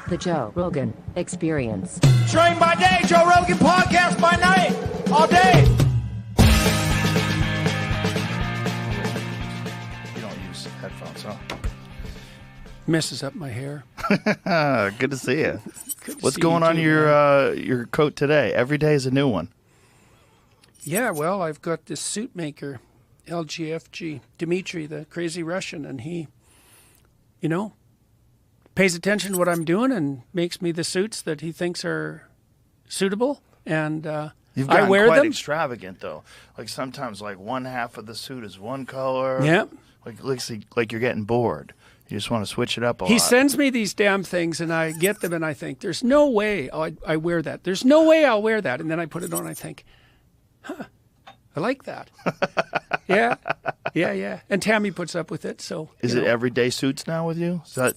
The Joe Rogan Experience. Train by day, Joe Rogan podcast by night, all day. You don't use headphones, huh? Messes up my hair. Good to see you. What's see going you on too, your coat today? Every day is a new one. Yeah, well, I've got this suit maker, LGFG, Dmitry, the crazy Russian, and he, pays attention to what I'm doing and makes me the suits that he thinks are suitable. And You've I gotten wear quite them. extravagant, though. Like sometimes, like one half of the suit is one color. Yeah. Like looks like you're getting bored. You just want to switch it up a lot. He sends me these damn things, and I get them, and I think, there's no way I wear that. There's no way I'll wear that. And then I put it on, and I think, I like that. Yeah. And Tammy puts up with it. So Is it everyday suits now with you? Is that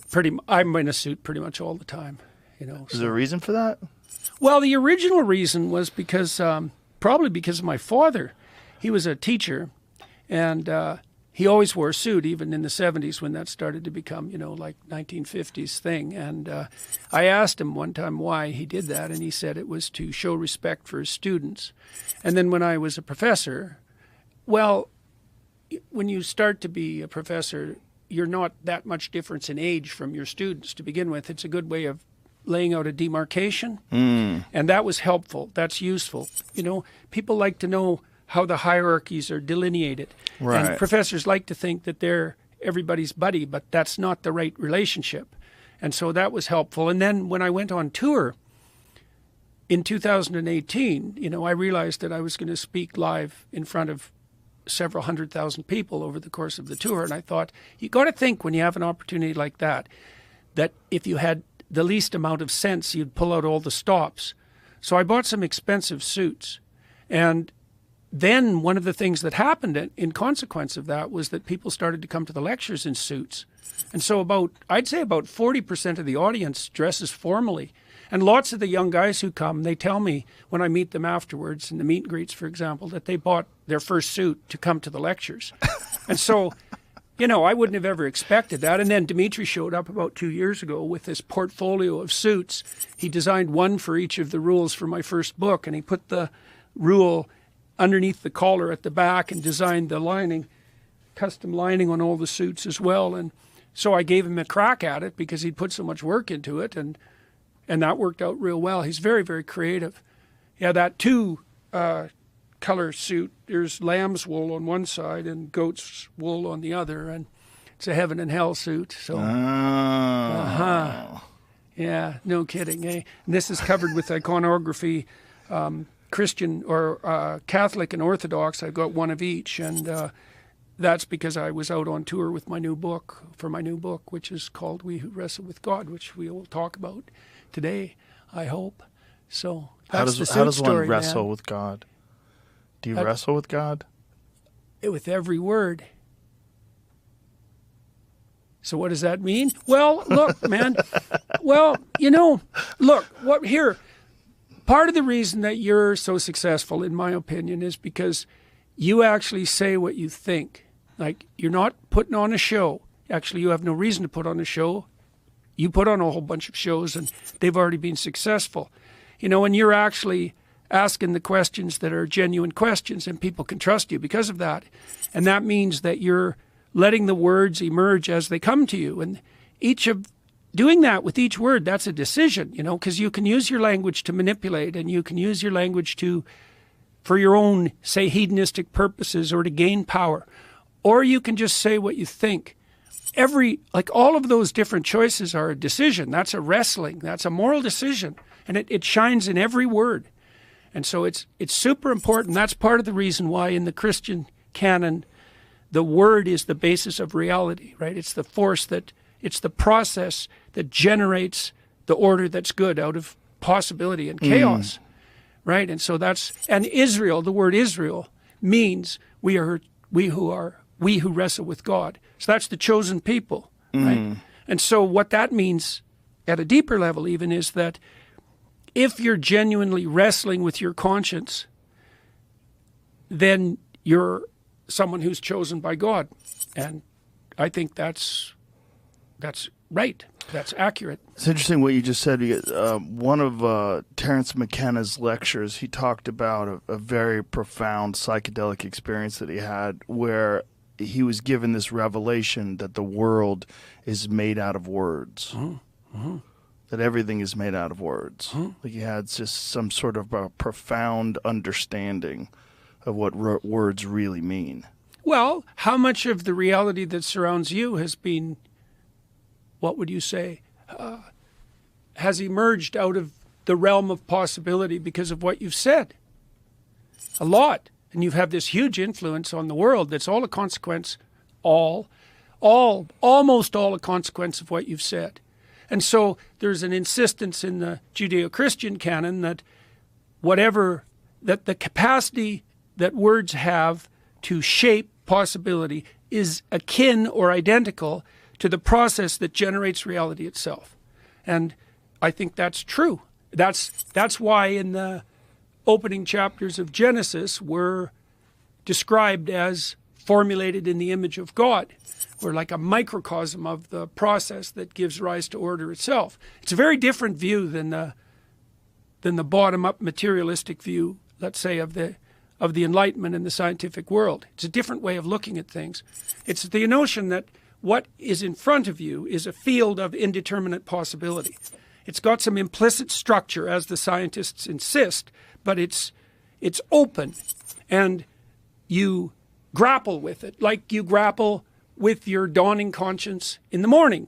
I'm in a suit pretty much all the time. is there a reason for that? Well, the original reason was because probably because of my father. He was a teacher, and he always wore a suit, even in the 70s when that started to become, like 1950s thing. And I asked him one time why he did that, and he said it was to show respect for his students. And then when I was a professor, well, when you start to be a professor, you're not that much difference in age from your students to begin with. It's a good way of laying out a demarcation, and that was helpful. That's useful. People like to know how the hierarchies are delineated. Right. And professors like to think that they're everybody's buddy, but that's not the right relationship. And so that was helpful. And then when I went on tour in 2018, I realized that I was going to speak live in front of several 100,000 people over the course of the tour. And I thought, you got to think when you have an opportunity like that if you had the least amount of sense, you'd pull out all the stops. So I bought some expensive suits. And then one of the things that happened in consequence of that was that people started to come to the lectures in suits. And so I'd say about 40% of the audience dresses formally. And lots of the young guys who come, they tell me when I meet them afterwards in the meet and greets, for example, that they bought their first suit to come to the lectures. And so, I wouldn't have ever expected that. And then Dmitry showed up about 2 years ago with this portfolio of suits. He designed one for each of the rules for my first book, and he put the rule underneath the collar at the back and designed the lining, custom lining on all the suits as well. And so I gave him a crack at it because he'd put so much work into it, and that worked out real well. He's very, very creative. Yeah, that two-color suit, there's lamb's wool on one side and goat's wool on the other, and it's a heaven and hell suit. So, yeah, no kidding, eh? And this is covered with iconography, Christian or Catholic and Orthodox. I've got one of each, and that's because I was out on tour with my new book, which is called We Who Wrestle with God, which we will talk about today, I hope. So that's how does one wrestle with God? Do you wrestle with God? With every word. So what does that mean? Well, look, man. Part of the reason that you're so successful, in my opinion, is because you actually say what you think. Like, you're not putting on a show. Actually, you have no reason to put on a show. You put on a whole bunch of shows, and they've already been successful. And you're actually asking the questions that are genuine questions, and people can trust you because of that. And that means that you're letting the words emerge as they come to you. And doing that with each word, that's a decision, because you can use your language to manipulate, and you can use your language for your own, say, hedonistic purposes or to gain power. Or you can just say what you think. All of those different choices are a decision. That's a wrestling. That's a moral decision. And it shines in every word. And so it's super important. That's part of the reason why in the Christian canon, the word is the basis of reality, right? It's the it's the process that generates the order that's good out of possibility and chaos, right? And so and Israel, the word Israel means we who wrestle with God. So that's the chosen people, right? And so what that means at a deeper level even is that if you're genuinely wrestling with your conscience, then you're someone who's chosen by God. And I think that's right. that's accurate. It's interesting what you just said. One of Terence McKenna's lectures, he talked about a very profound psychedelic experience that he had where he was given this revelation that the world is made out of words. Mm-hmm. That everything is made out of words. Mm-hmm. Like he had just some sort of a profound understanding of what words really mean. Well, how much of the reality that surrounds you has been, what would you say, has emerged out of the realm of possibility because of what you've said? A lot. And you have this huge influence on the world that's all a consequence, almost all a consequence of what you've said. And so there's an insistence in the Judeo-Christian canon that that the capacity that words have to shape possibility is akin or identical to the process that generates reality itself. And I think that's true. That's why in the opening chapters of Genesis were described as formulated in the image of God. We're like a microcosm of the process that gives rise to order itself. It's a very different view than the bottom-up materialistic view, let's say, of the Enlightenment in the scientific world. It's a different way of looking at things. It's the notion that what is in front of you is a field of indeterminate possibility. It's got some implicit structure, as the scientists insist, but it's open, and you grapple with it like you grapple with your dawning consciousness in the morning.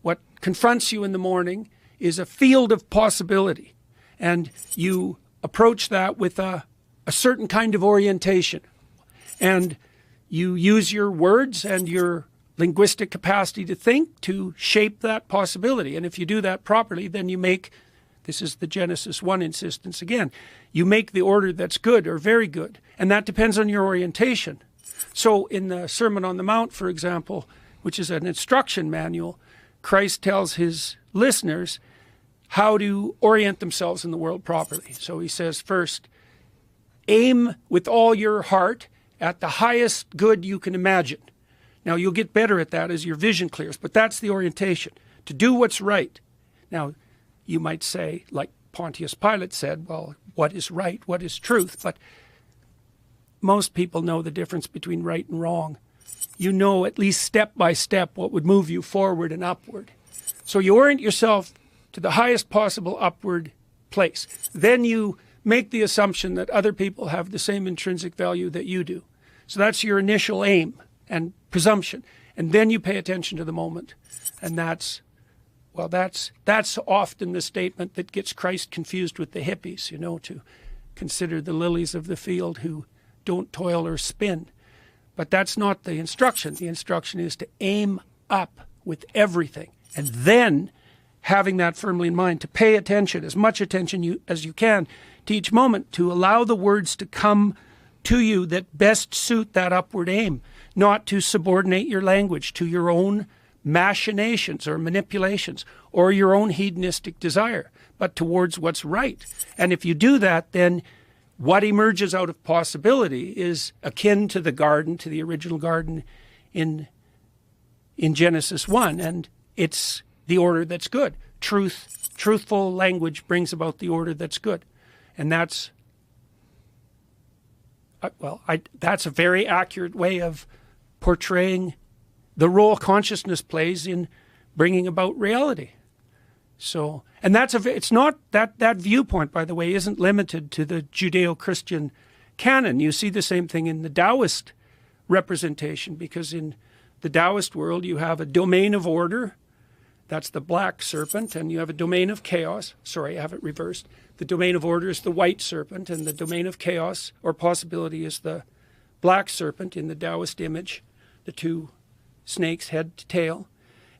What confronts you in the morning is a field of possibility, and you approach that with a certain kind of orientation, and you use your words and your linguistic capacity to think to shape that possibility. And if you do that properly, then you make, this is the Genesis 1 insistence again, you make the order that's good or very good. And that depends on your orientation. So in the Sermon on the Mount, for example, which is an instruction manual, Christ tells his listeners how to orient themselves in the world properly. So he says, first, aim with all your heart at the highest good you can imagine. Now, you'll get better at that as your vision clears, but that's the orientation, to do what's right. Now, you might say, like Pontius Pilate said, well, what is right? What is truth? But most people know the difference between right and wrong. You know at least step by step what would move you forward and upward. So you orient yourself to the highest possible upward place. Then you make the assumption that other people have the same intrinsic value that you do. So that's your initial aim and presumption. And then you pay attention to the moment. And that's often the statement that gets Christ confused with the hippies, to consider the lilies of the field who don't toil or spin. But that's not the instruction. The instruction is to aim up with everything. And then, having that firmly in mind, to pay attention, as much attention as you can to each moment, to allow the words to come to you that best suit that upward aim, not to subordinate your language to your own machinations or manipulations or your own hedonistic desire, but towards what's right. And if you do that, then what emerges out of possibility is akin to the garden, to the original garden in Genesis 1, and it's the order that's good. Truthful language brings about the order that's good. And that's a very accurate way of portraying the role consciousness plays in bringing about reality. So, and it's not that viewpoint, by the way, isn't limited to the Judeo-Christian canon. You see the same thing in the Taoist representation, because in the Taoist world you have a domain of order, that's the black serpent, and you have a domain of chaos. Sorry, I have it reversed. The domain of order is the white serpent, and the domain of chaos or possibility is the black serpent in the Taoist image, the two snakes, head to tail.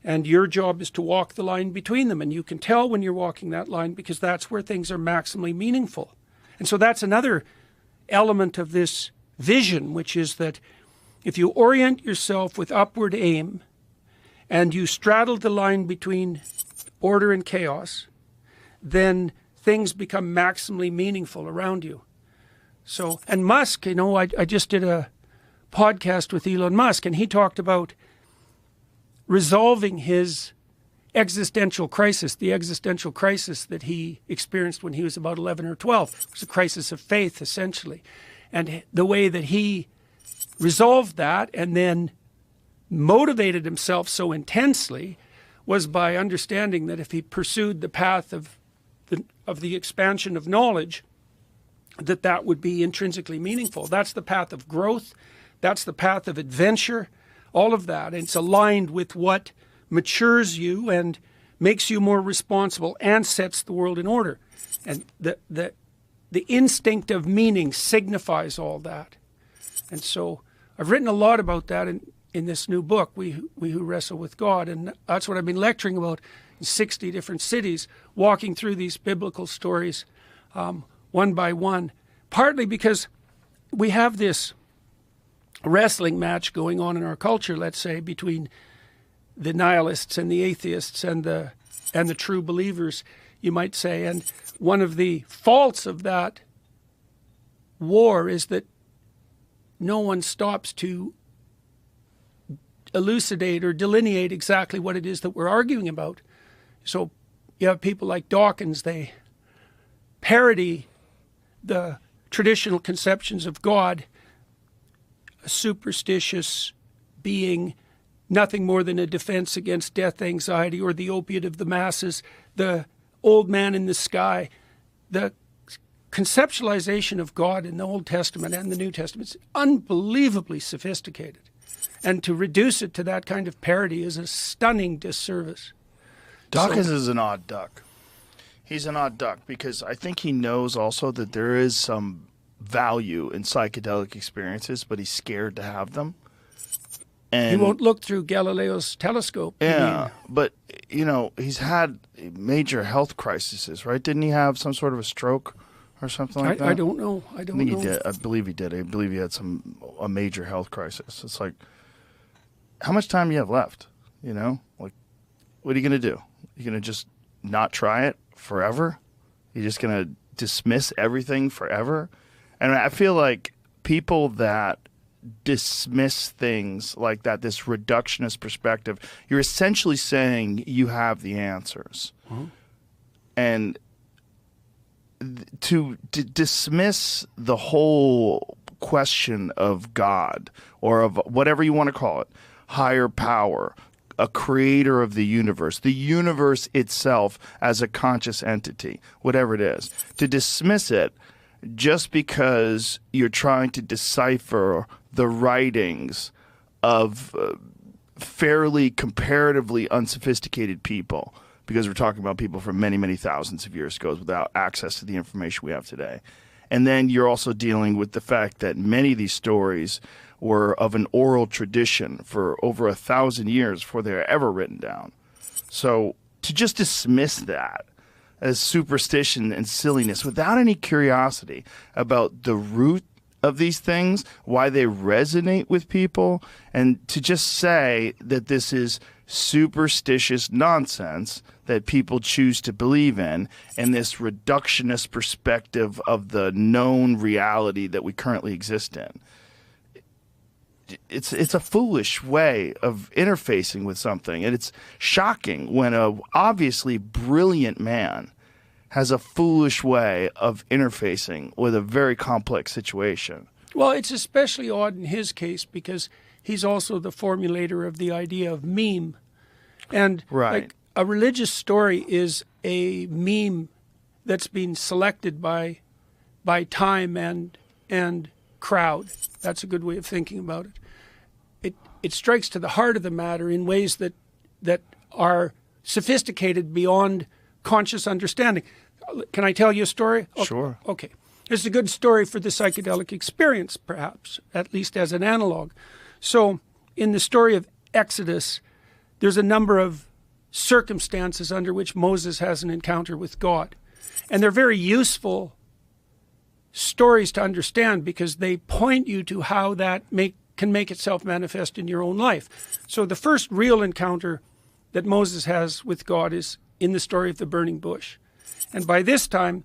And your job is to walk the line between them. And you can tell when you're walking that line because that's where things are maximally meaningful. And so that's another element of this vision, which is that if you orient yourself with upward aim and you straddle the line between order and chaos, then things become maximally meaningful around you. So, and Musk, I just did a podcast with Elon Musk, and he talked about resolving his existential crisis, the existential crisis that he experienced when he was about 11 or 12. It was a crisis of faith, essentially. And the way that he resolved that and then motivated himself so intensely was by understanding that if he pursued the path of the expansion of knowledge, that would be intrinsically meaningful. That's the path of growth. That's the path of adventure, all of that. And it's aligned with what matures you and makes you more responsible and sets the world in order. And the instinct of meaning signifies all that. And so I've written a lot about that in this new book, We Who Wrestle with God. And that's what I've been lecturing about in 60 different cities, walking through these biblical stories one by one, partly because we have this wrestling match going on in our culture, let's say, between the nihilists and the atheists and the true believers, you might say. And one of the faults of that war is that no one stops to elucidate or delineate exactly what it is that we're arguing about. So you have people like Dawkins, they parody the traditional conceptions of God, a superstitious being, nothing more than a defense against death, anxiety, or the opiate of the masses, the old man in the sky. The conceptualization of God in the Old Testament and the New Testament is unbelievably sophisticated. And to reduce it to that kind of parody is a stunning disservice. Dawkins is an odd duck. He's an odd duck because I think he knows also that there is some value in psychedelic experiences, but he's scared to have them. And he won't look through Galileo's telescope. Yeah, but, he's had major health crises, right? Didn't he have some sort of a stroke or something like that? I don't know. I think he did. I believe he did. I believe he had a major health crisis. It's like, how much time do you have left? Like, what are you going to do? You're going to just not try it forever? You're just going to dismiss everything forever? And I feel like people that dismiss things like that, this reductionist perspective, you're essentially saying you have the answers. Mm-hmm. And to dismiss the whole question of God or of whatever you want to call it, higher power, a creator of the universe itself as a conscious entity, whatever it is, to dismiss it just because you're trying to decipher the writings of fairly comparatively unsophisticated people, because we're talking about people from many, many thousands of years ago without access to the information we have today. And then you're also dealing with the fact that many of these stories were of an oral tradition for over 1,000 years before they were ever written down. So to just dismiss that as superstition and silliness without any curiosity about the root of these things, why they resonate with people, and to just say that this is superstitious nonsense that people choose to believe in, and this reductionist perspective of the known reality that we currently exist in. It's a foolish way of interfacing with something, and it's shocking when a obviously brilliant man has a foolish way of interfacing with a very complex situation. Well, it's especially odd in his case because he's also the formulator of the idea of meme. And like a religious story is a meme that's been selected by time and crowd. That's a good way of thinking about it. It strikes to the heart of the matter in ways that are sophisticated beyond conscious understanding. Can I tell you a story? Okay. Sure. Okay. This is a good story for the psychedelic experience, perhaps, at least as an analog. So in the story of Exodus, there's a number of circumstances under which Moses has an encounter with God. And they're very useful stories to understand because they point you to how that can make itself manifest in your own life. So the first real encounter that Moses has with God is in the story of the burning bush. And by this time,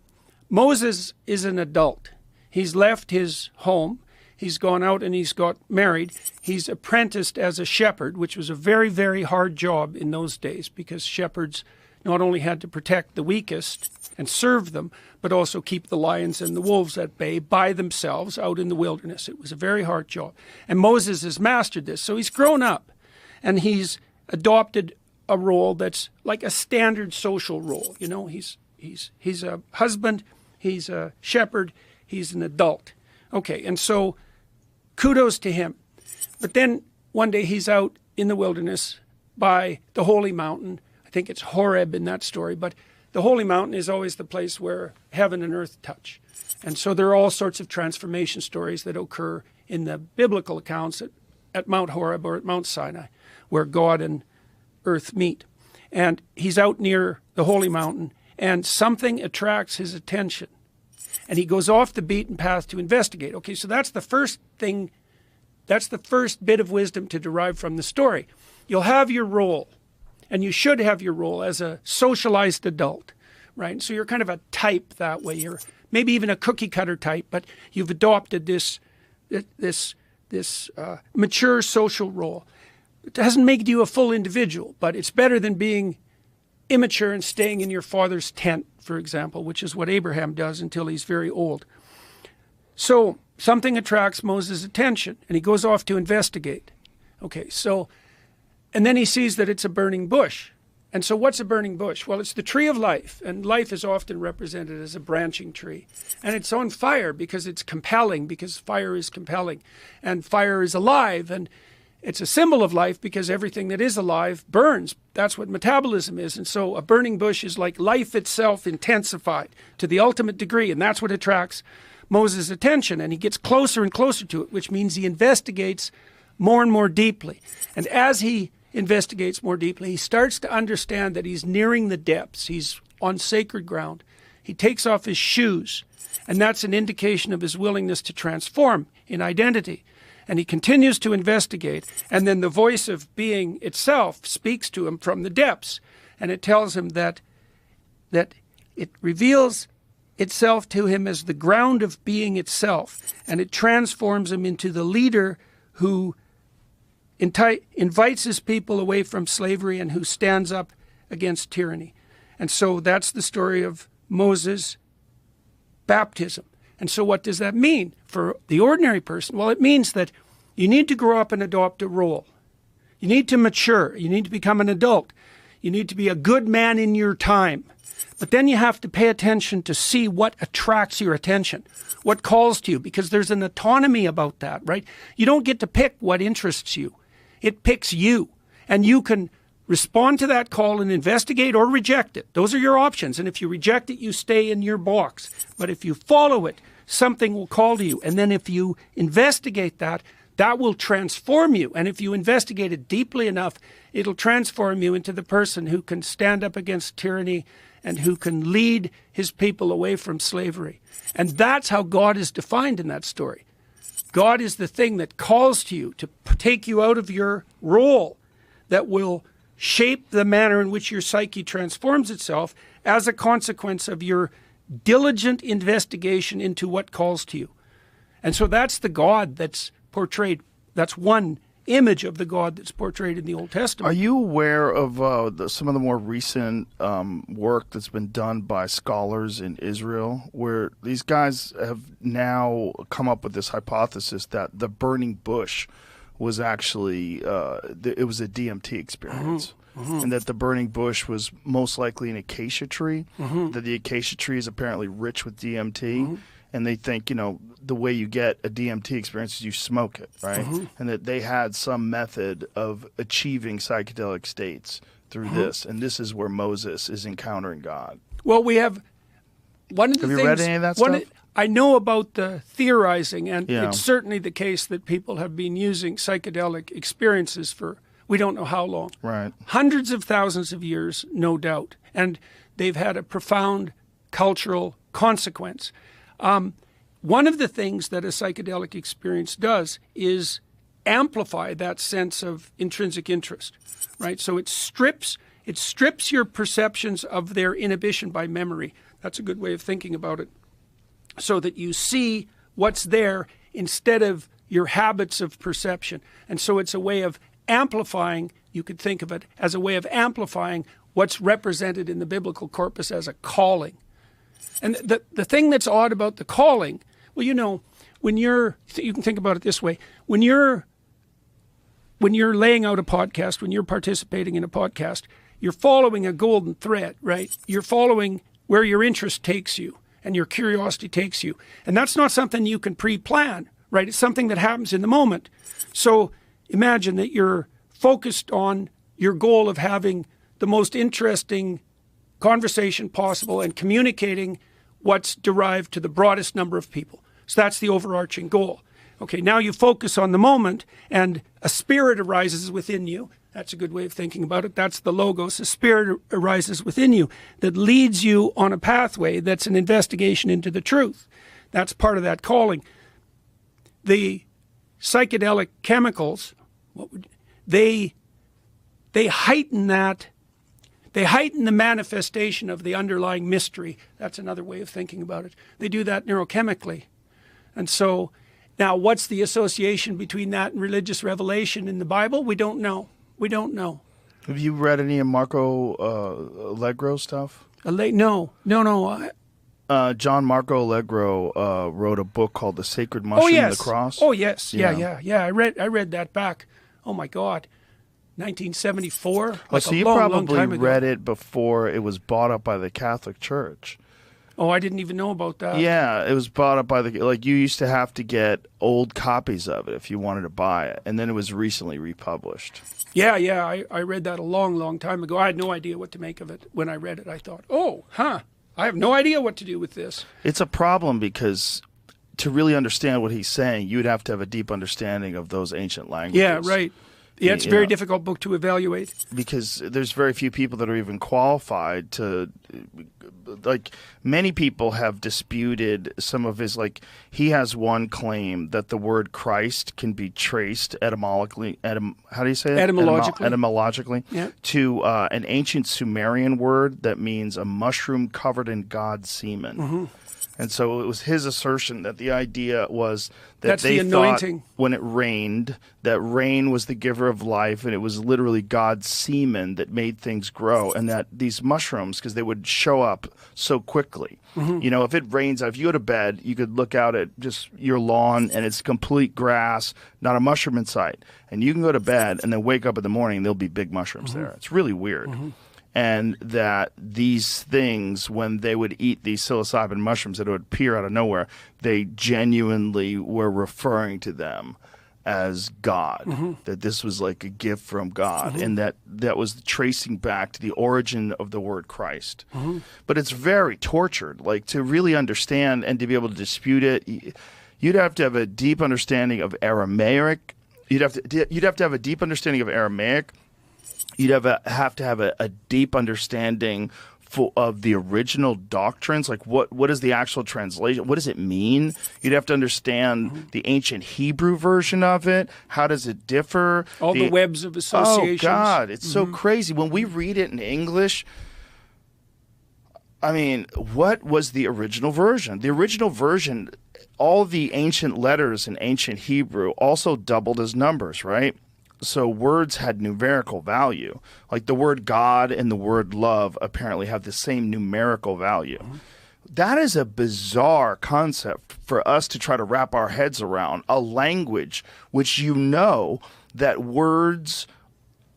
Moses is an adult. He's left his home. He's gone out and he's got married. He's apprenticed as a shepherd, which was a very, very hard job in those days because shepherds not only had to protect the weakest and serve them, but also keep the lions and the wolves at bay by themselves out in the wilderness. It was a very hard job. And Moses has mastered this. So he's grown up and he's adopted a role that's like a standard social role. You know, he's a husband, he's a shepherd, he's an adult. Okay, and so kudos to him. But then one day he's out in the wilderness by the holy mountain. I think it's Horeb in that story, but the holy mountain is always the place where heaven and earth touch. And so there are all sorts of transformation stories that occur in the biblical accounts at Mount Horeb or at Mount Sinai, where God and earth meet. And he's out near the holy mountain, and something attracts his attention. And he goes off the beaten path to investigate. Okay, so that's the first thing, that's the first bit of wisdom to derive from the story. You'll have your role, and you should have your role as a socialized adult, right? So you're kind of a type that way. You're maybe even a cookie cutter type, but you've adopted this mature social role. It doesn't make you a full individual, but it's better than being immature and staying in your father's tent, for example, which is what Abraham does until he's very old. So something attracts Moses' attention, and he goes off to investigate. Okay, so, and then he sees that it's a burning bush. And so what's a burning bush? Well, it's the tree of life, and life is often represented as a branching tree. And it's on fire because it's compelling, because fire is compelling, and fire is alive, and it's a symbol of life because everything that is alive burns. That's what metabolism is. And so a burning bush is like life itself intensified to the ultimate degree. And that's what attracts Moses' attention. And he gets closer and closer to it, which means he investigates more and more deeply. And as he investigates more deeply, he starts to understand that he's nearing the depths. He's on sacred ground. He takes off his shoes. And that's an indication of his willingness to transform in identity. And he continues to investigate, and then the voice of being itself speaks to him from the depths, and it tells him that it reveals itself to him as the ground of being itself, and it transforms him into the leader who invites his people away from slavery and who stands up against tyranny. And so that's the story of Moses' baptism. And so what does that mean for the ordinary person? Well, it means that you need to grow up and adopt a role. You need to mature. You need to become an adult. You need to be a good man in your time. But then you have to pay attention to see what attracts your attention, what calls to you, because there's an autonomy about that, right? You don't get to pick what interests you. It picks you. And you can respond to that call and investigate or reject it. Those are your options. And if you reject it, you stay in your box. But if you follow it, something will call to you. And then if you investigate that, that will transform you. And if you investigate it deeply enough, it'll transform you into the person who can stand up against tyranny and who can lead his people away from slavery. And that's how God is defined in that story. God is the thing that calls to you to take you out of your role, that will shape the manner in which your psyche transforms itself as a consequence of your diligent investigation into what calls to you. And so that's the God that's portrayed. That's one image of the God that's portrayed in the Old Testament. Are you aware of some of the more recent work that's been done by scholars in Israel, where these guys have now come up with this hypothesis that the burning bush was actually it was a DMT experience, and that the burning bush was most likely an acacia tree, that the acacia tree is apparently rich with DMT, and they think, you know, the way you get a DMT experience is you smoke it, right? And that they had some method of achieving psychedelic states through this, and this is where Moses is encountering God. Well, we have one of the things. Have you read any of that stuff? I know about the theorizing, and it's certainly the case that people have been using psychedelic experiences for we don't know how long. Right. Hundreds of thousands of years, no doubt. And they've had a profound cultural consequence. One of the things that a psychedelic experience does is amplify that sense of intrinsic interest, right? So it strips your perceptions of their inhibition by memory. That's a good way of thinking about it. So that you see what's there instead of your habits of perception. And so it's a way of amplifying, you could think of it as a way of amplifying what's represented in the biblical corpus as a calling. And the thing that's odd about the calling, well, you know, you can think about it this way, when you're laying out a podcast, when you're participating in a podcast, you're following a golden thread, right? You're following where your interest takes you and your curiosity takes you. And that's not something you can pre-plan, right? It's something that happens in the moment. So imagine that you're focused on your goal of having the most interesting conversation possible and communicating what's derived to the broadest number of people. So that's the overarching goal. Okay, now you focus on the moment and a spirit arises within you. That's a good way of thinking about it. That's the logos. A spirit arises within you that leads you on a pathway that's an investigation into the truth. That's part of that calling. The psychedelic chemicals, they heighten that. They heighten the manifestation of the underlying mystery. That's another way of thinking about it. They do that neurochemically. And so now what's the association between that and religious revelation in the Bible? We don't know. We don't know. Have you read any of Marco Allegro stuff? No. John Marco Allegro wrote a book called The Sacred Mushroom and the Cross. Oh, yes. Yeah. I read that back. Oh, my God. 1974. So you probably read it before it was bought up by the Catholic Church. Oh, I didn't even know about that. Yeah, it was bought up by you used to have to get old copies of it if you wanted to buy it, and then it was recently republished. Yeah, I read that a long time ago. I had no idea what to make of it. When I read it, I thought, I have no idea what to do with this. It's a problem because to really understand what he's saying, you'd have to have a deep understanding of those ancient languages. Yeah, right. Yeah, it's a very difficult book to evaluate. Because there's very few people that are even qualified to, many people have disputed some of his, he has one claim that the word Christ can be traced etymologically, how do you say it? Etymologically, yeah. To an ancient Sumerian word that means a mushroom covered in God's semen. Mm-hmm. And so it was his assertion that the idea was that that's they the anointing. Thought when it rained, that rain was the giver of life, and it was literally God's semen that made things grow, and that these mushrooms, because they would show up so quickly. Mm-hmm. You know, if it rains, if you go to bed, you could look out at just your lawn, and it's complete grass, not a mushroom in sight. And you can go to bed and then wake up in the morning, and there'll be big mushrooms there. It's really weird. Mm-hmm. And that these things, when they would eat these psilocybin mushrooms that would appear out of nowhere, they genuinely were referring to them as God, that this was like a gift from God, and that was tracing back to the origin of the word Christ. But it's very tortured, to really understand and to be able to dispute it, you'd have to have a deep understanding of Aramaic. You'd have to have a deep understanding of Aramaic. You'd have to have a deep understanding of the original doctrines, what is the actual translation? What does it mean? You'd have to understand the ancient Hebrew version of it. How does it differ? All the webs of associations. Oh, God, it's so crazy. When we read it in English, I mean, what was the original version? The original version, all the ancient letters in ancient Hebrew also doubled as numbers, right? So words had numerical value. Like the word God and the word love apparently have the same numerical value. That is a bizarre concept for us to try to wrap our heads around. A language which that words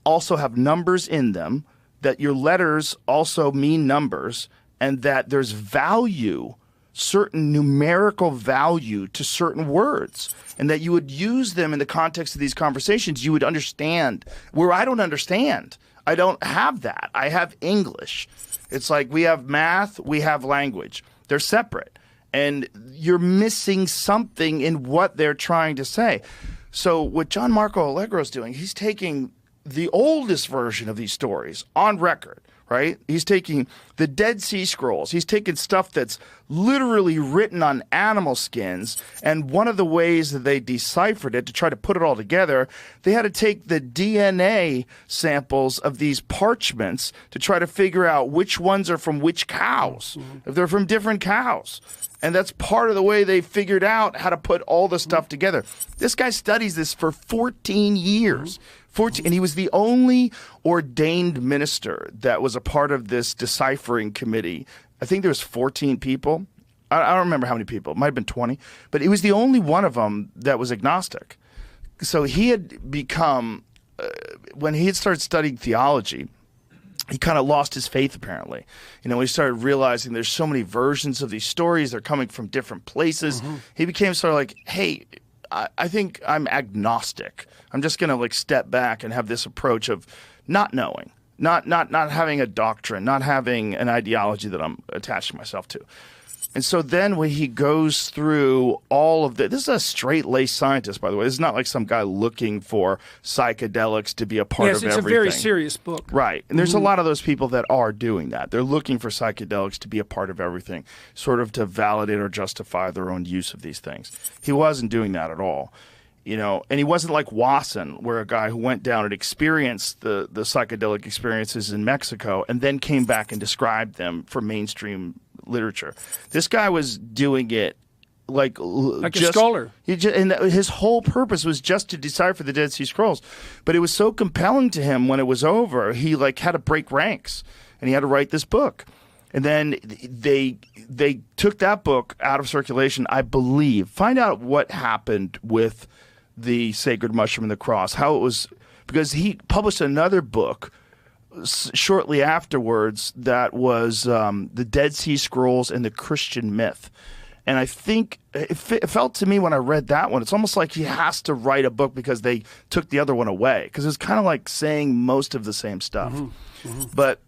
also have numbers in them, that your letters also mean numbers, and that there's value, certain numerical value to certain words, and that you would use them in the context of these conversations. You would understand where I don't understand. I don't have that. I have English. It's like we have math, we have language. They're separate, and you're missing something in what they're trying to say. So what John Marco Allegro is doing, he's taking the oldest version of these stories on record, right? He's taking the Dead Sea Scrolls. He's taking stuff that's literally written on animal skins. And one of the ways that they deciphered it to try to put it all together, they had to take the DNA samples of these parchments to try to figure out which ones are from which cows, if they're from different cows. And that's part of the way they figured out how to put all the stuff together. This guy studies this for 14 years. 14, and he was the only ordained minister that was a part of this deciphering committee. I think there was 14 people. I don't remember how many people. It might have been 20. But he was the only one of them that was agnostic. So he had become, when he had started studying theology, he kind of lost his faith, apparently. When he started realizing there's so many versions of these stories, they're coming from different places. He became sort of like, hey, I think I'm agnostic. I'm just going to step back and have this approach of not knowing, not having a doctrine, not having an ideology that I'm attaching myself to. And so then when he goes through all of this is a straight-laced scientist, by the way. This is not like some guy looking for psychedelics to be a part of everything. Yes, it's a very serious book. Right. And there's a lot of those people that are doing that. They're looking for psychedelics to be a part of everything, sort of to validate or justify their own use of these things. He wasn't doing that at all. And he wasn't like Wasson, where a guy who went down and experienced the psychedelic experiences in Mexico and then came back and described them for mainstream literature. This guy was doing it like a scholar. And his whole purpose was just to decipher the Dead Sea Scrolls. But it was so compelling to him when it was over, he had to break ranks, and he had to write this book. And then they took that book out of circulation, I believe. Find out what happened with the Sacred Mushroom and the Cross, how it was, because he published another book shortly afterwards that was the Dead Sea Scrolls and the Christian Myth. And I think it felt to me when I read that one, it's almost like he has to write a book because they took the other one away, because it's kind of like saying most of the same stuff. But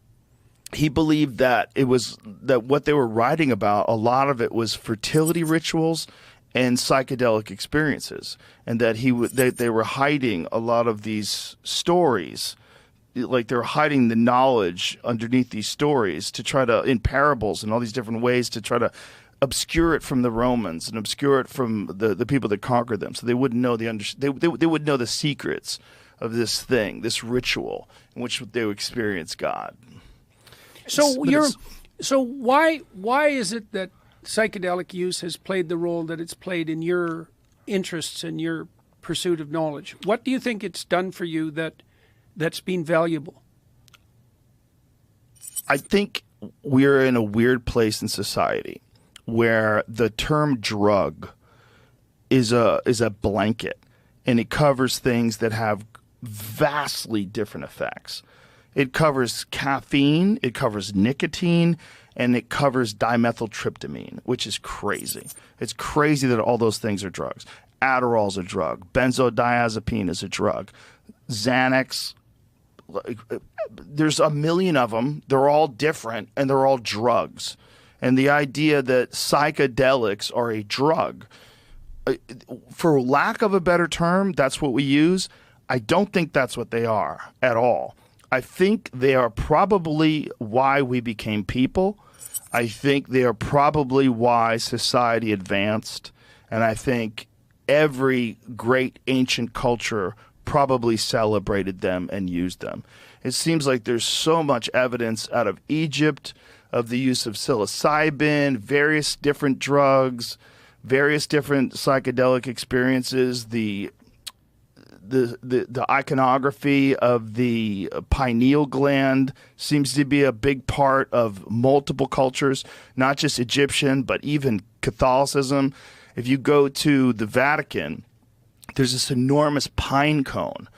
he believed that that what they were writing about, a lot of it was fertility rituals and psychedelic experiences, and that they were hiding a lot of these stories, like they were hiding the knowledge underneath these stories to try to, in parables and all these different ways, to try to obscure it from the Romans and obscure it from the people that conquered them, so they wouldn't know they would know the secrets of this thing, this ritual in which they would experience God. So why is it that psychedelic use has played the role that it's played in your interests and your pursuit of knowledge? What do you think it's done for you that's been valuable? I think we're in a weird place in society where the term drug is a blanket, and it covers things that have vastly different effects. It covers caffeine, it covers nicotine, and it covers dimethyltryptamine, which is crazy. It's crazy that all those things are drugs. Adderall's a drug. Benzodiazepine is a drug. Xanax, there's a million of them. They're all different, and they're all drugs. And the idea that psychedelics are a drug, for lack of a better term, that's what we use. I don't think that's what they are at all. I think they are probably why we became people. I think they are probably why society advanced. And I think every great ancient culture probably celebrated them and used them. It seems like there's so much evidence out of Egypt of the use of psilocybin, various different drugs, various different psychedelic experiences, the iconography of the pineal gland seems to be a big part of multiple cultures, not just Egyptian, but even Catholicism. If you go to the Vatican, there's this enormous pine cone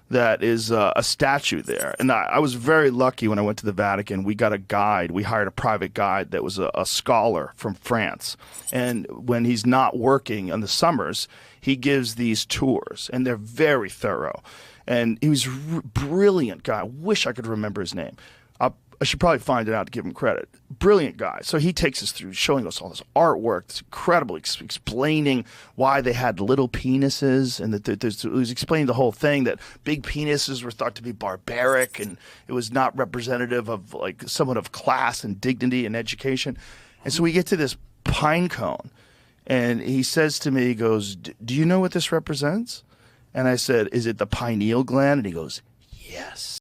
that is a statue there. And I was very lucky when I went to the Vatican. We got a guide. We hired a private guide that was a scholar from France. And when he's not working in the summers, he gives these tours, and they're very thorough. And he was a brilliant guy. I wish I could remember his name. should probably find it out to give him credit. Brilliant guy. So he takes us through, showing us all this artwork. It's incredible, explaining why they had little penises, and that it was explaining the whole thing, that big penises were thought to be barbaric, and it was not representative of like somewhat of class and dignity and education. And so we get to this pine cone, and he says to me, he goes, "Do you know what this represents?" And I said, "Is it the pineal gland?" And he goes, "Yes."